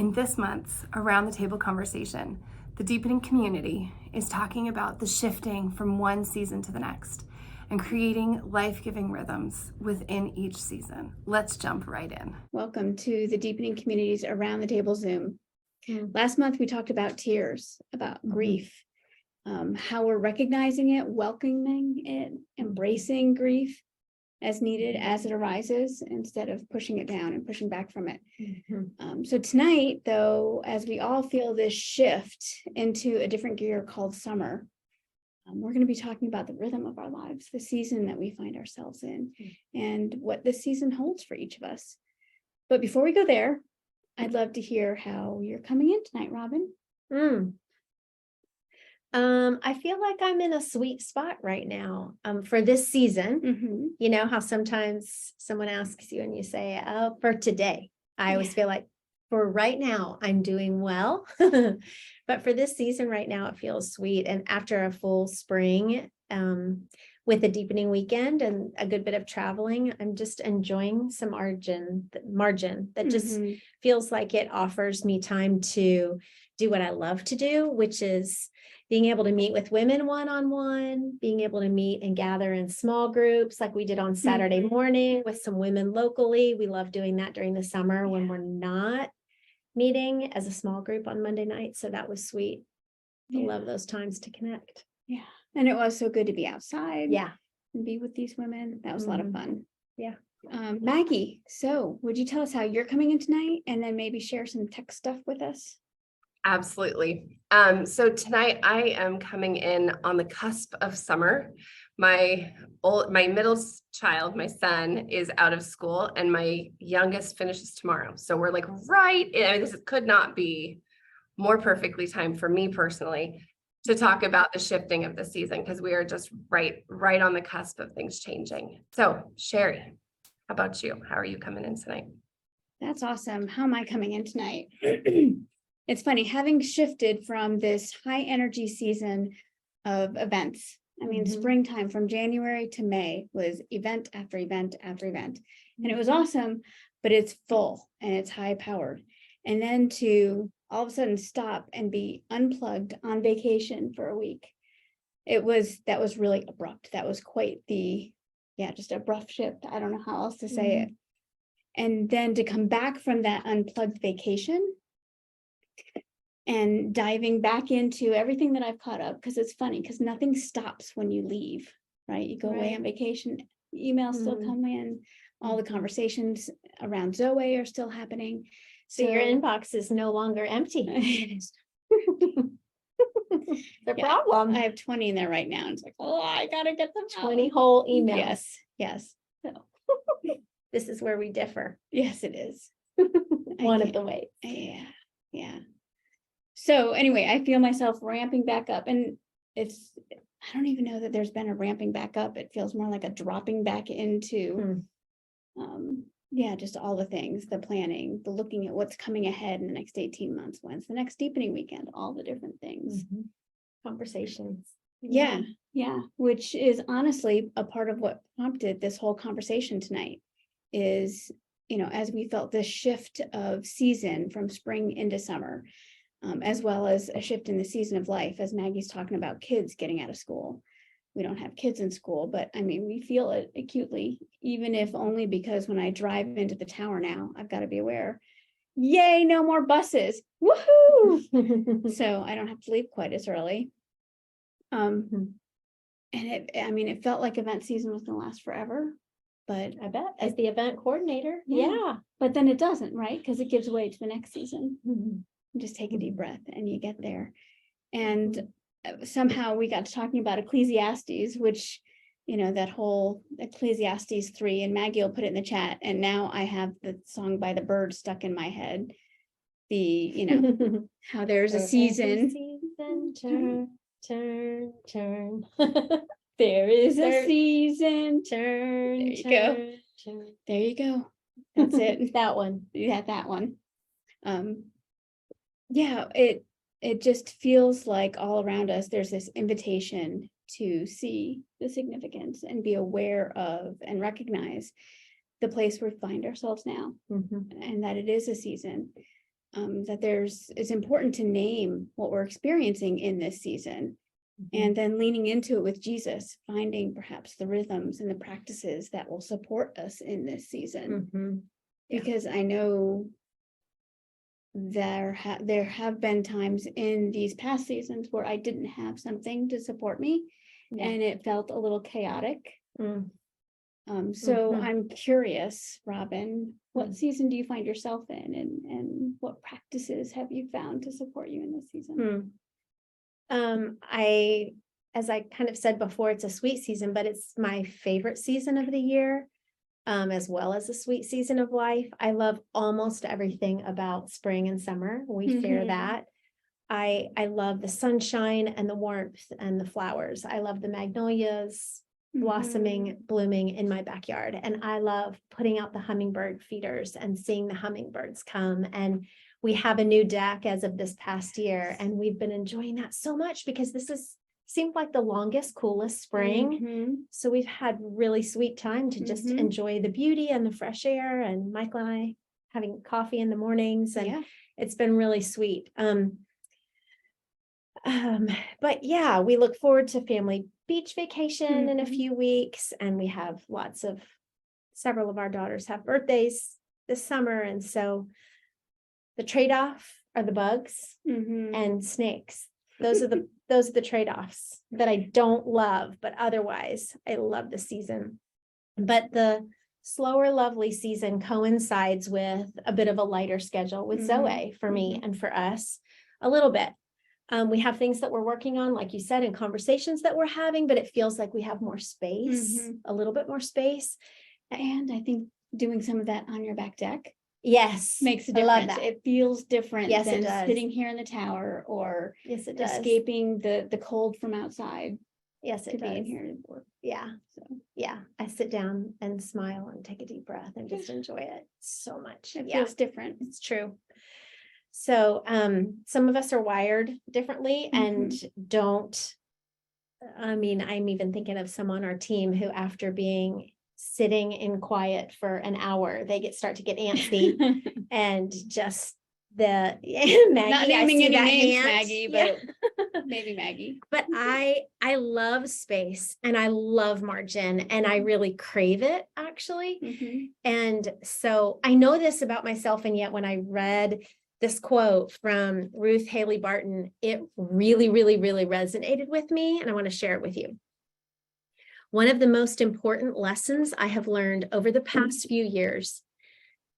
In this month's Around the Table conversation, the Deepening Community is talking about the shifting from one season to the next and creating life-giving rhythms within each season. Let's jump right in. Welcome to the Deepening Community's Around the Table Zoom. Last month, we talked about tears, about grief, how we're recognizing it, welcoming it, embracing grief as needed, as it arises, instead of pushing it down and pushing back from it. So tonight, though, as we all feel this shift into a different gear called summer, we're going to be talking about the rhythm of our lives, the season that we find ourselves in, and what this season holds for each of us. But before we go there, I'd love to hear how you're coming in tonight, Robin. I feel like I'm in a sweet spot right now for this season. You know how sometimes someone asks you and you say, oh, for today. I always feel like for right now, I'm doing well. But for this season right now, it feels sweet. And after a full spring with a deepening weekend and a good bit of traveling, I'm just enjoying some margin that just feels like it offers me time to do what I love to do, which is being able to meet with women one-on-one, being able to meet and gather in small groups like we did on Saturday morning with some women locally. We love doing that during the summer when we're not meeting as a small group on Monday night. So that was sweet. I love those times to connect. Yeah. And it was so good to be outside. Yeah. And be with these women. That was a lot of fun. Yeah. Maggie, so would you tell us how you're coming in tonight and then maybe share some tech stuff with us? Absolutely. So tonight I am coming in on the cusp of summer. My middle child, my son, is out of school and my youngest finishes tomorrow. So we're like this could not be more perfectly timed for me personally to talk about the shifting of the season, because we are just right on the cusp of things changing. So Sherry, how about you? How are you coming in tonight? That's awesome. How am I coming in tonight? It's funny, having shifted from this high energy season of events. I mean, springtime from January to May was event after event after event. And it was awesome, but it's full and it's high powered. And then to all of a sudden stop and be unplugged on vacation for a week. That was really abrupt. That was quite just abrupt shift. I don't know how else to say it. And then to come back from that unplugged vacation and diving back into everything that I've caught up, because it's funny, because nothing stops when you leave, right? You go away on vacation, emails still come in, all the conversations around Zoe are still happening. So your inbox is no longer empty. The problem. I have 20 in there right now. And it's like, I gotta get them 20 whole emails. Yes. So this is where we differ. Yes, it is. One of the ways. Yeah. So anyway, I feel myself ramping back up, and I don't even know that there's been a ramping back up. It feels more like a dropping back into, just all the things, the planning, the looking at what's coming ahead in the next 18 months. When's the next deepening weekend? All the different things. Conversations. Yeah. Which is honestly a part of what prompted this whole conversation tonight is, as we felt this shift of season from spring into summer, as well as a shift in the season of life, as Maggie's talking about kids getting out of school. We don't have kids in school, but I mean, we feel it acutely, even if only because when I drive into the tower now, I've got to be aware, yay, no more buses. Woohoo! So I don't have to leave quite as early. And it felt like event season was going to last forever, but I bet as the event coordinator. But then it doesn't, right? Because it gives way to the next season. Just take a deep breath and you get there. And somehow we got to talking about Ecclesiastes, which, that whole Ecclesiastes 3, and Maggie will put it in the chat. And now I have the song by the Birds stuck in my head. How there's a season. Turn. There is a season. Turn. There you go. That's it. That one. Yeah, that one. It just feels like all around us, there's this invitation to see the significance and be aware of and recognize the place we find ourselves now, and that it is a season. it's important to name what we're experiencing in this season, and then leaning into it with Jesus, finding perhaps the rhythms and the practices that will support us in this season. Yeah. Because I know there have been times in these past seasons where I didn't have something to support me, and it felt a little chaotic. So I'm curious, Robin, what season do you find yourself in, and what practices have you found to support you in this season? As I kind of said before, it's a sweet season, but it's my favorite season of the year, as well as a sweet season of life. I love almost everything about spring and summer. We share that. I love the sunshine and the warmth and the flowers. I love the magnolias blossoming, blooming in my backyard. And I love putting out the hummingbird feeders and seeing the hummingbirds come. And we have a new deck as of this past year, and we've been enjoying that so much because seemed like the longest, coolest spring. So we've had really sweet time to just enjoy the beauty and the fresh air, and Michael and I having coffee in the mornings, and it's been really sweet. But yeah, we look forward to family beach vacation in a few weeks, and we have several of our daughters have birthdays this summer, and so the trade-off are the bugs and snakes. Those are the trade-offs that I don't love, but otherwise I love the season. But the slower, lovely season coincides with a bit of a lighter schedule with Zoe for me and for us a little bit. We have things that we're working on, like you said, and conversations that we're having, but it feels like we have more space, a little bit more space. And I think doing some of that on your back deck makes a difference. I love that. It feels different Yes, than it does. sitting here in the tower or it does. escaping the cold from outside. Yes, it to be in does. here to work. Yeah. So yeah, I sit down and smile and take a deep breath and just enjoy it so much. It feels different. It's true. So some of us are wired differently and don't. I'm even thinking of some on our team who, after being sitting in quiet for an hour, they start to get antsy and just Maggie, not naming any names, hand. Maggie, but maybe Maggie. But I love space and I love margin, and I really crave it, actually. And so I know this about myself, and yet when I read this quote from Ruth Haley Barton, it really, really, really resonated with me, and I want to share it with you. One of the most important lessons I have learned over the past few years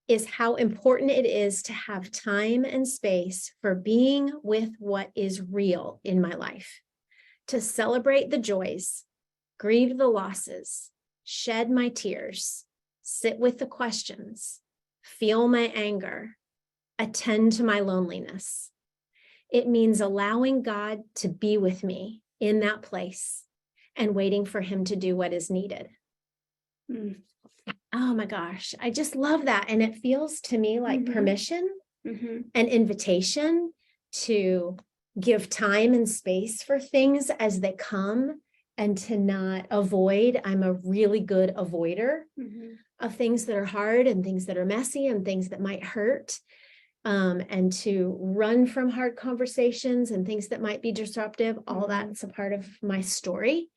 is how important it is to have time and space for being with what is real in my life, to celebrate the joys, grieve the losses, shed my tears, sit with the questions, feel my anger, attend to my loneliness. It means allowing God to be with me in that place and waiting for him to do what is needed. Oh my gosh, I just love that. And it feels to me like permission, an invitation to give time and space for things as they come, and to not avoid. I'm a really good avoider of things that are hard and things that are messy and things that might hurt. And to run from hard conversations and things that might be disruptive. All that's a part of my story.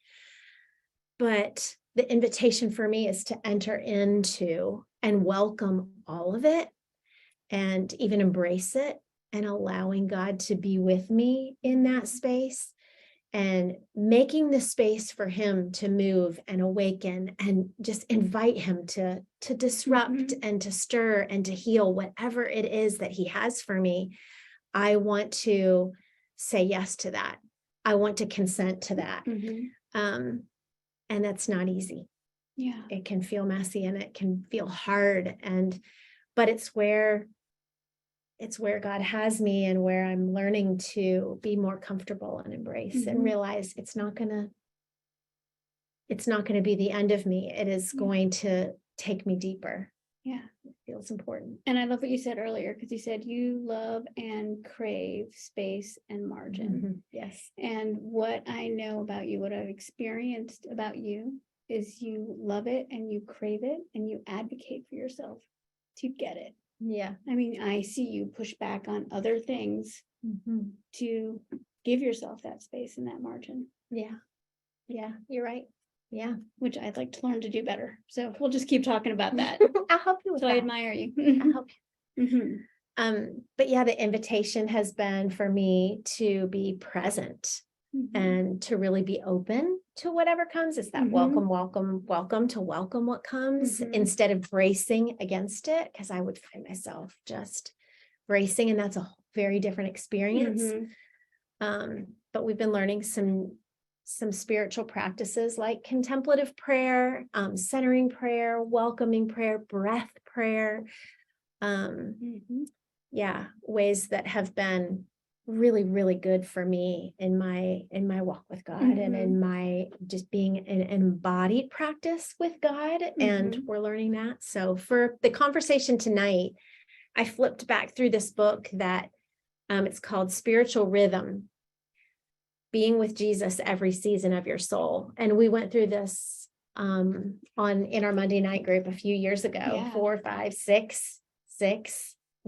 But the invitation for me is to enter into and welcome all of it, and even embrace it, and allowing God to be with me in that space, and making the space for him to move and awaken, and just invite him to disrupt and to stir and to heal whatever it is that he has for me. I want to say yes to that. I want to consent to that. And that's not easy. Yeah. It can feel messy and it can feel hard, but it's where God has me, and where I'm learning to be more comfortable and embrace and realize it's not going to be the end of me. It is going to take me deeper. Yeah. It feels important. And I love what you said earlier, because you said you love and crave space and margin. Yes. And what I know about you, what I've experienced about you, is you love it and you crave it and you advocate for yourself to get it. Yeah. I mean, I see you push back on other things to give yourself that space and that margin, Yeah. Yeah, you're right. Yeah. which I'd like to learn to do better. So we'll just keep talking about that. I'll help you with So I that. admire you. I'll help you. Mhm. But yeah, the invitation has been for me to be present Mhm. and to really be open to whatever comes. It's that Mhm. welcome to welcome what comes Mhm. instead of bracing against it, because I would find myself just bracing, and that's a very different experience. Mhm. But we've been learning some spiritual practices like contemplative prayer, centering prayer, welcoming prayer, breath prayer. Mhm. Yeah, ways that have been really, really good for me in my walk with God and in my just being an embodied practice with God. And Mhm. we're learning that. So for the conversation tonight, I flipped back through this book that it's called Spiritual Rhythm, Being with Jesus Every Season of Your Soul. And we went through this in our Monday night group a few years ago, Yeah. 4, 5, 6,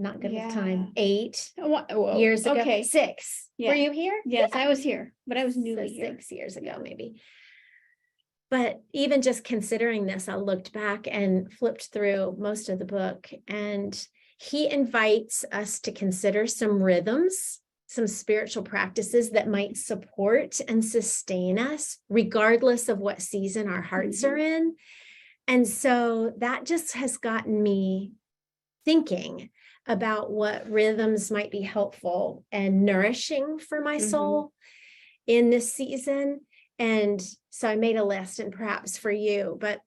not good with time, Yeah. 8 Whoa. years ago. Okay. 6. Yeah. Were you here? Yes, Yeah. I was here, but I was So newly here. 6 years ago, maybe. But even just considering this, I looked back and flipped through most of the book, and he invites us to consider some rhythms, some spiritual practices that might support and sustain us, regardless of what season our hearts are in. And so that just has gotten me thinking about what rhythms might be helpful and nourishing for my soul in this season. And so I made a list, and perhaps for you, but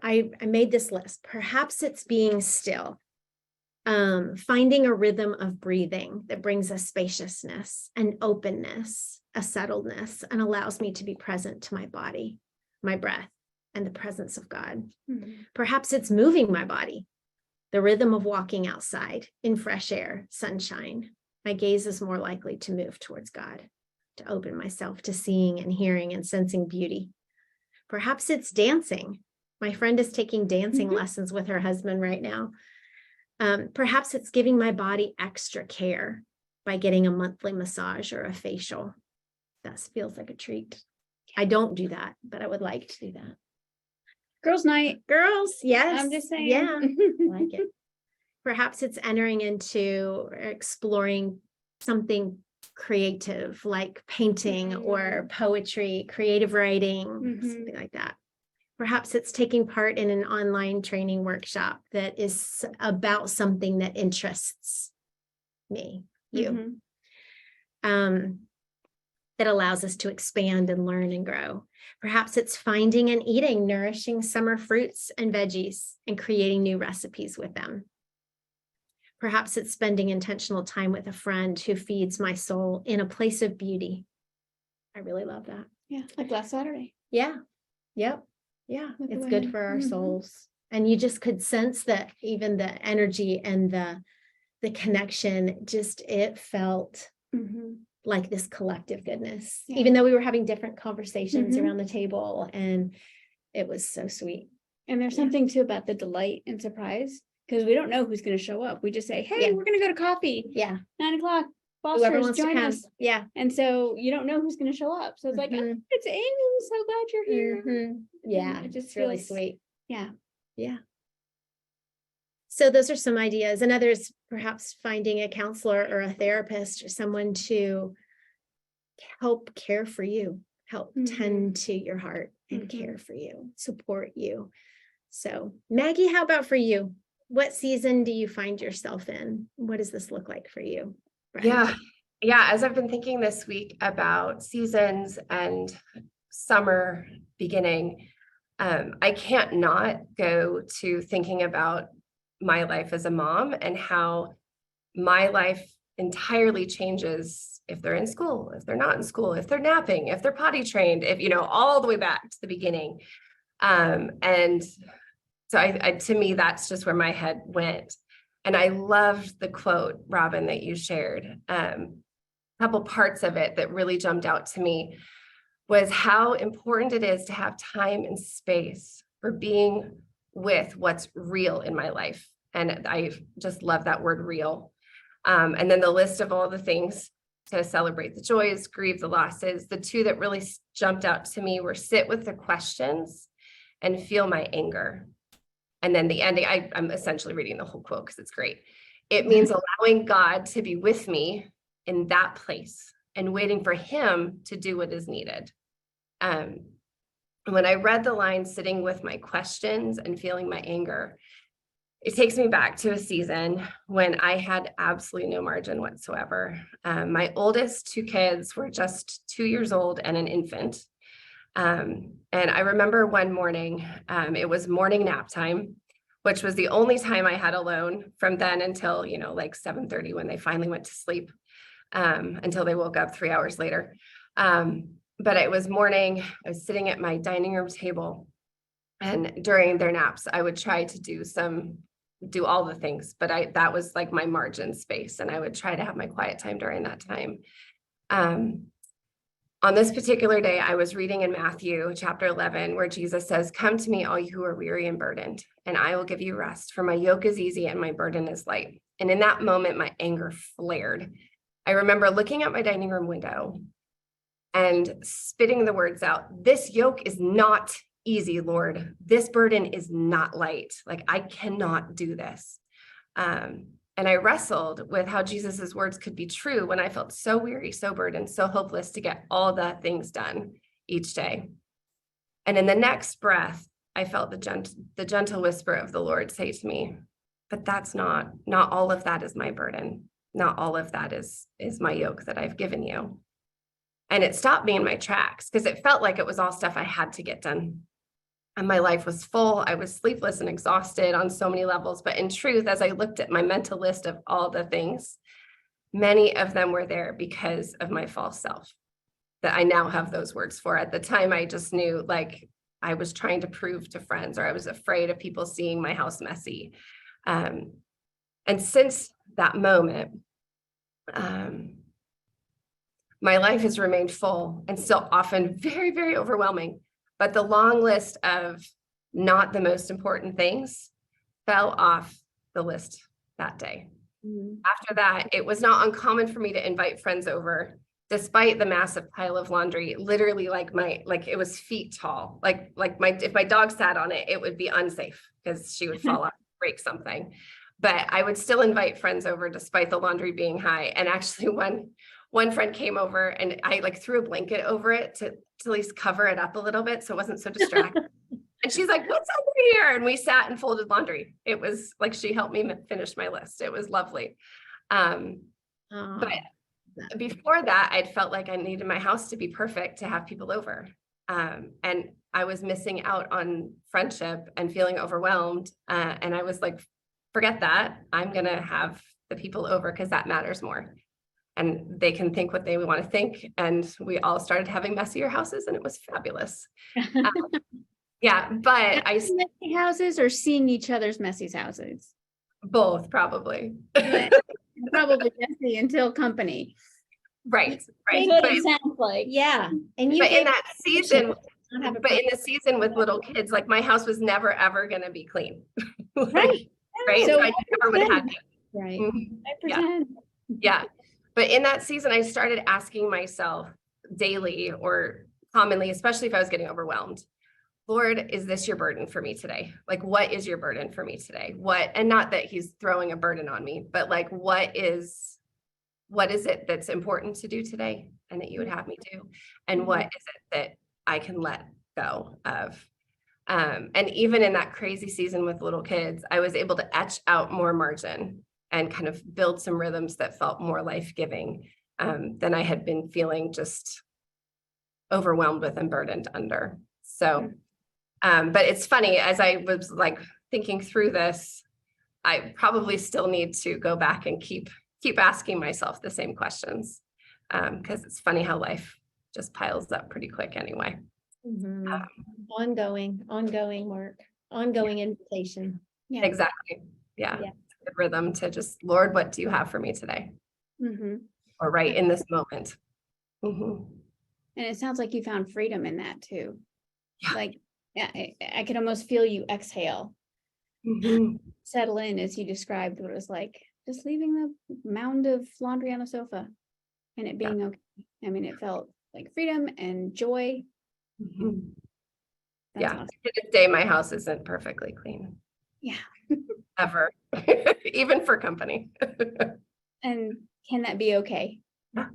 I made this list. Perhaps it's being still, finding a rhythm of breathing that brings a spaciousness, an openness, a settledness, and allows me to be present to my body, my breath, and the presence of God. Perhaps it's moving my body, the rhythm of walking outside in fresh air, sunshine. My gaze is more likely to move towards God, to open myself to seeing and hearing and sensing beauty. Perhaps it's dancing. My friend is taking dancing lessons with her husband right now. Perhaps it's giving my body extra care by getting a monthly massage or a facial. That feels like a treat. I don't do that, but I would like to do that. Girls' night. Girls, yes. I'm just saying. Yeah, like it. Perhaps it's entering into or exploring something creative like painting or poetry, creative writing, something like that. Perhaps it's taking part in an online training workshop that is about something that interests me, you, that allows us to expand and learn and grow. Perhaps it's finding and eating nourishing summer fruits and veggies and creating new recipes with them. Perhaps it's spending intentional time with a friend who feeds my soul in a place of beauty. I really love that. Yeah, like last Saturday. Yeah. Yep. Yeah. With the It's good women. for our souls. And you just could sense that even the energy and the connection, just it felt like this collective goodness, Yeah. even though we were having different conversations around the table, and it was so sweet. And there's something too about the delight and surprise, because we don't know who's going to show up. We just say, hey, we're going to go to coffee. Yeah. 9:00. Whoever Foster's, wants to join come. us. Yeah. And so you don't know who's going to show up. So it's like, oh, it's Amy. So glad you're here. Yeah. And it just It's really feels sweet. Yeah. Yeah. So those are some ideas. And others, perhaps finding a counselor or a therapist or someone to help care for you, help tend to your heart and care for you, support you. So Maggie, how about for you? What season do you find yourself in? What does this look like for you? Right? Yeah. As I've been thinking this week about seasons and summer beginning, I can't not go to thinking about my life as a mom and how my life entirely changes if they're in school, if they're not in school, if they're napping, if they're potty trained, if, all the way back to the beginning. And so to me, that's just where my head went. And I loved the quote, Robin, that you shared. A couple parts of it that really jumped out to me was how important it is to have time and space for being with what's real in my life And I just love that word real. And then the list of all the things to celebrate the joys, grieve the losses. The two that really jumped out to me were sit with the questions and feel my anger. And then the ending, I'm essentially reading the whole quote because it's great. It means allowing God to be with me in that place and waiting for him to do what is needed. When I read the line, sitting with my questions and feeling my anger, it takes me back to a season when I had absolutely no margin whatsoever. My oldest two kids were just 2 years old and an infant. And I remember one morning, it was morning nap time, which was the only time I had alone from then until, like 7:30 when they finally went to sleep, until they woke up 3 hours later. But it was morning, I was sitting at my dining room table, and during their naps, I would try to do all the things, but that was like my margin space. And I would try to have my quiet time during that time. On this particular day, I was reading in Matthew chapter 11, where Jesus says, "Come to me, all you who are weary and burdened, and I will give you rest, for my yoke is easy and my burden is light." And in that moment, my anger flared. I remember looking at my dining room window and spitting the words out, "This yoke is not easy, Lord. This burden is not light. Like, I cannot do this." And I wrestled with how Jesus's words could be true when I felt so weary, so burdened, so hopeless to get all the things done each day. And in the next breath, I felt the gentle whisper of the Lord say to me, "But that's not all of that is my burden. Not all of that is my yoke that I've given you." And it stopped me in my tracks because it felt like it was all stuff I had to get done. And my life was full. I was sleepless and exhausted on so many levels. But in truth, as I looked at my mental list of all the things, many of them were there because of my false self that I now have those words for. At the time, I just knew like I was trying to prove to friends, or I was afraid of people seeing my house messy. And since that moment, my life has remained full and still often very, very overwhelming. But the long list of not the most important things fell off the list that day. Mm-hmm. After that, it was not uncommon for me to invite friends over, despite the massive pile of laundry, literally like it was feet tall. If my dog sat on it, it would be unsafe because she would fall off, break something. But I would still invite friends over despite the laundry being high. And actually one friend came over and I threw a blanket over it to at least cover it up a little bit so it wasn't so distracting. And she's like, "What's over here?" And we sat and folded laundry. It was like she helped me finish my list. It was lovely. But before that, I'd felt like I needed my house to be perfect to have people over. And I was missing out on friendship and feeling overwhelmed. And I was like, forget that. I'm going to have the people over because that matters more. And they can think what they want to think. And we all started having messier houses and it was fabulous. Yeah, but messy houses or seeing each other's messy houses? Both, probably. Probably messy until company. Right. That's what it sounds like. Yeah. And but in that season, but in the season with little kids, like my house was never, ever going to be clean. Right. Right. So I never would have had to. Right. Mm-hmm. I pretend. Yeah. But in that season, I started asking myself daily or commonly, especially if I was getting overwhelmed, "Lord, is this your burden for me today? Like, what is your burden for me today? And not that he's throwing a burden on me, but like, what is it that's important to do today and that you would have me do? And what is it that I can let go of?" And even in that crazy season with little kids, I was able to etch out more margin and kind of build some rhythms that felt more life-giving than I had been feeling just overwhelmed with and burdened under. So, but it's funny, as I was thinking through this, I probably still need to go back and keep asking myself the same questions because it's funny how life just piles up pretty quick anyway. Mm-hmm. Ongoing work, ongoing invitation. Yeah, exactly. Yeah. Good rhythm to just, "Lord, what do you have for me today?" Mm-hmm. Or right in this moment. Mm-hmm. And it sounds like you found freedom in that too. Yeah. I could almost feel you exhale Mhm. settle in as you described what it was like, just leaving the mound of laundry on the sofa and it being okay. I mean, it felt like freedom and joy. Mhm. That's Yeah, awesome. to this day, my house isn't perfectly clean, Yeah. ever, even for company. And can that be okay? Yeah,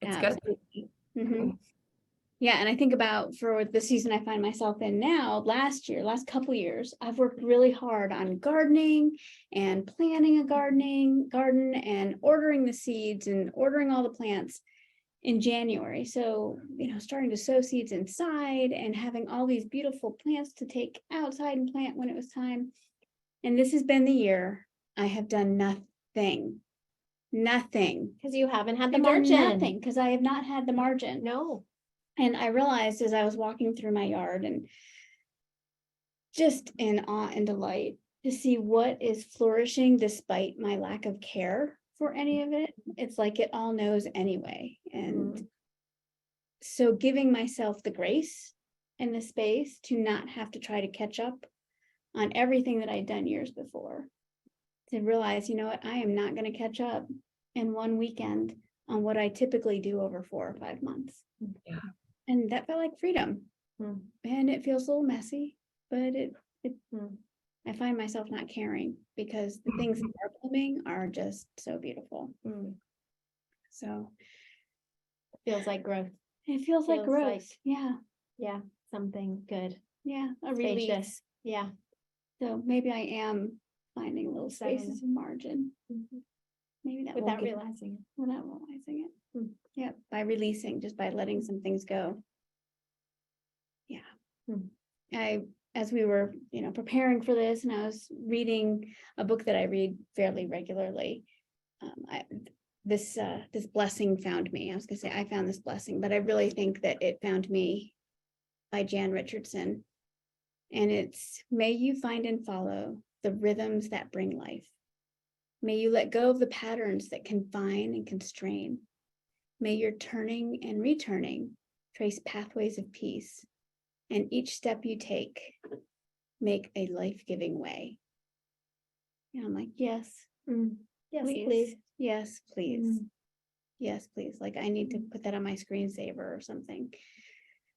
it's good. Absolutely. Mhm. Yeah, and I think about for the season I find myself in now, last couple years, I've worked really hard on gardening and planning a garden and ordering the seeds and ordering all the plants in January. So, starting to sow seeds inside and having all these beautiful plants to take outside and plant when it was time. And this has been the year I have done nothing. Because you haven't had the I've done margin. nothing because I have not had the margin. No. And I realized as I was walking through my yard and just in awe and delight to see what is flourishing despite my lack of care for any of it. It's like it all knows anyway. And so giving myself the grace and the space to not have to try to catch up on everything that I'd done years before. To realize, you know what, I am not going to catch up in one weekend on what I typically do over 4 or 5 months. Yeah. And that felt like freedom. And it feels a little messy, but I find myself not caring because the things that are blooming are just so beautiful. So Feels like growth. it feels like Feels growth. like- Yeah. Yeah. Something good. Yeah. A Spacious. release. Yeah. So maybe I am finding little spaces of margin. Maybe that Without will give- realizing it. without realizing it. Yeah, by releasing, just by letting some things go. Yeah. As we were, preparing for this and I was reading a book that I read fairly regularly, this blessing found me. I was gonna say I found this blessing, but I really think that it found me by Jan Richardson. And it's, may you find and follow the rhythms that bring life. May you let go of the patterns that confine and constrain. May your turning and returning trace pathways of peace. And each step you take, make a life-giving way. And I'm like, yes, Yes, please. Yes, please. Yes, please. Like I need to put that on my screensaver or something.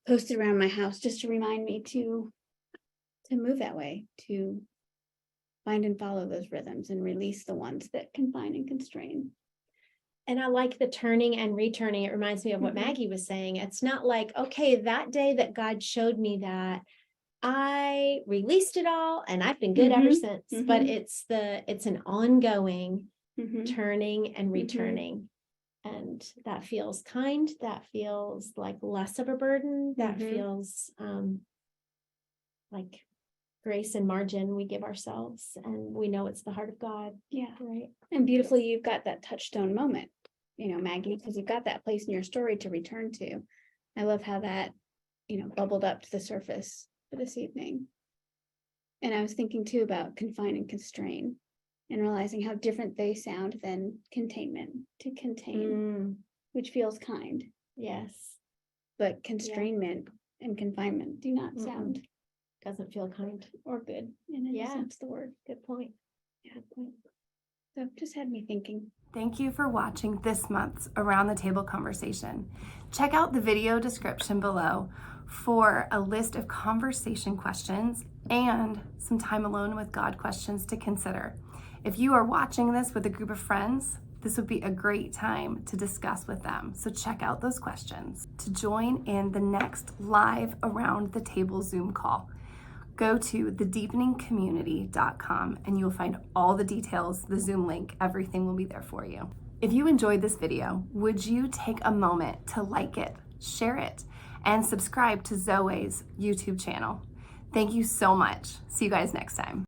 Post it around my house just to remind me to move that way, to find and follow those rhythms and release the ones that confine and constrain. And I like the turning and returning. It reminds me of what Maggie was saying. It's not like, okay, that day that God showed me that, I released it all and I've been good ever since. But it's an ongoing turning and returning. And that feels kind. That feels like less of a burden. That feels like grace and margin we give ourselves, and we know it's the heart of God. Yeah. Right. And beautifully, you've got that touchstone moment, Maggie, because you've got that place in your story to return to. I love how that, bubbled up to the surface for this evening. And I was thinking too about confine and constrain and realizing how different they sound than containment, to contain, which feels kind. Yes. But constrainment and confinement do not sound Doesn't feel kind or good in any sense of the word. Good point. Yeah. Good point. So just had me thinking. Thank you for watching this month's Around the Table conversation. Check out the video description below for a list of conversation questions and some time alone with God questions to consider. If you are watching this with a group of friends, this would be a great time to discuss with them. So check out those questions. To join in the next live Around the Table Zoom call, go to thedeepeningcommunity.com and you'll find all the details, the Zoom link, everything will be there for you. If you enjoyed this video, would you take a moment to like it, share it, and subscribe to Zoe's YouTube channel? Thank you so much. See you guys next time.